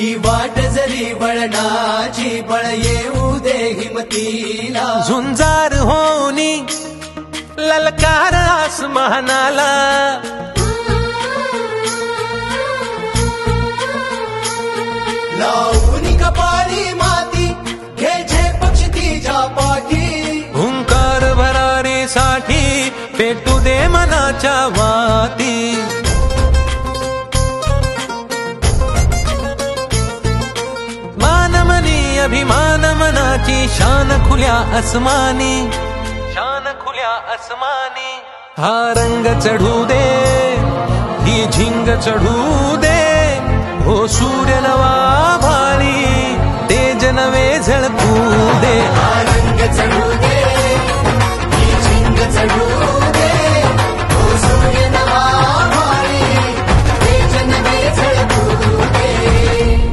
ही वाट जरी वळणाची बळ येऊ दे हिमतीला झुंजार होनी ललकार आसमानाला लावून कपाळी माती घ्यायचे पक्षी तिच्या पाठी हुंकार भरारीसाठी पेटू दे मनाच्या वाती मानमनी अभिमान मनाची शान खुल्या आसमानी शान खुल्या आसमानी हा रंग चढू दे ही झिंग चढू दे हो सूर्य नवा